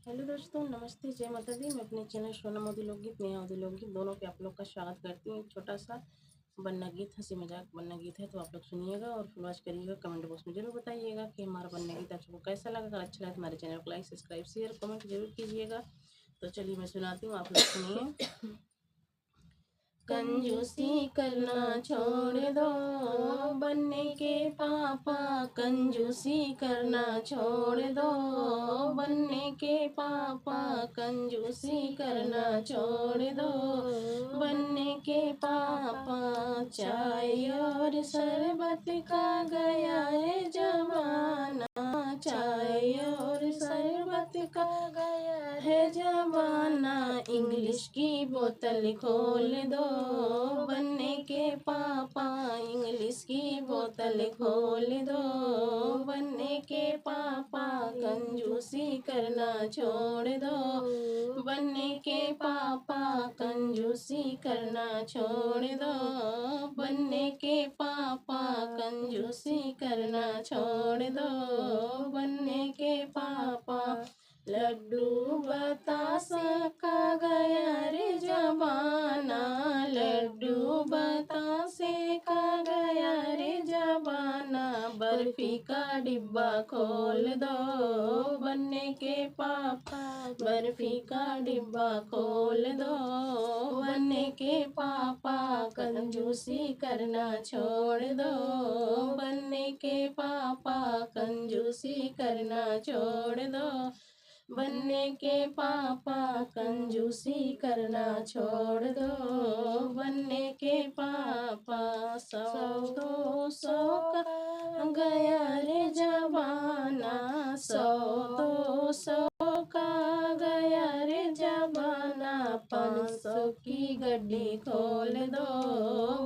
Hello दोस्तों, नमस्ते, जय माता दी। मैं अपने चैनल सोना मोदी लोकगीत, नेहा मोदी लोकगीत दोनों पे आप लोग का स्वागत करती हूँ। एक छोटा सा बनना गीत, हंसी मजाक बनना गीत है, तो आप लोग सुनिएगा और फुल वॉच करिएगा। कमेंट बॉक्स में जरूर बताइएगा कि हमारा बनना गीत आप सबको कैसा लगा। अगर अच्छा लगा तो हमारे चैनल को लाइक, सब्सक्राइब, शेयर, कमेंट जरूर कीजिएगा। तो चलिए मैं सुनाती हूँ, आप लोग सुनिए। कंजूसी करना छोड़ दो बनने के पापा, कंजूसी करना छोड़ दो बनने के पापा, कंजूसी करना छोड़ दो बनने के पापा। चाय और शरबत का गया है जमाना, चाय और शरबत का गया है जमाना। इंग्लिश की बोतल खोल दो बनने के पापा, इंग्लिश की बोतल खोल दो बनने के पापा। कंजूसी करना छोड़ दो बनने के पापा, कंजूसी करना छोड़ दो बनने के पापा, कंजूसी करना छोड़ दो बनने के पापा। लड्डू बतासा का गया रे जमाना, लड्डू बतासे का गया रे जमाना। बर्फी का डिब्बा खोल दो बनने के पापा, बर्फी का डिब्बा खोल दो बनने के पापा। कंजूसी करना छोड़ दो बनने के पापा, कंजूसी करना छोड़ दो बनने के पापा, कंजूसी करना छोड़ दो बनने के पापा। 100-200 का गया रे जमाना, 100-200 का गया रे जमाना। 500 की गड्डी खोल दो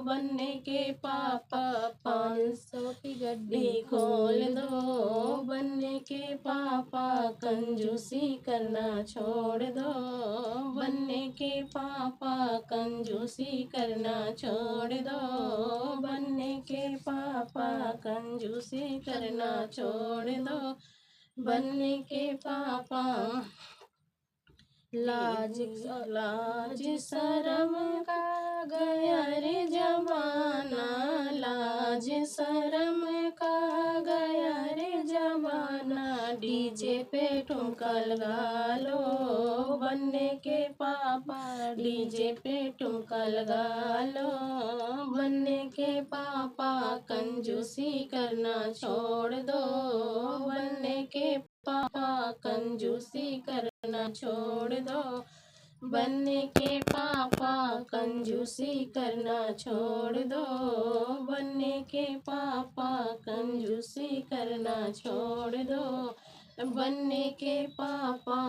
बनने के पापा, 500 की गड्डी खोल दो बनने के पापा। कंजूसी करना छोड़ दो बनने के पापा, कंजूसी करना छोड़ दो बनने के पापा, कंजूसी करना छोड़ दो बनने के पापा। लाज लाज शरम का गया रे जमाना, लाज शरम का गया रे जमाना। डीजे पे ठुमका लगा लो बनने के पापा, डीजे पे ठुमका लगा लो बनने के पापा। कंजूसी करना छोड़ दो बनने के पापा, कंजूसी करना छोड़ दो बनने के पापा, कंजूसी करना छोड़ दो बनने के पापा, कंजूसी करना छोड़ दो बनने के पापा।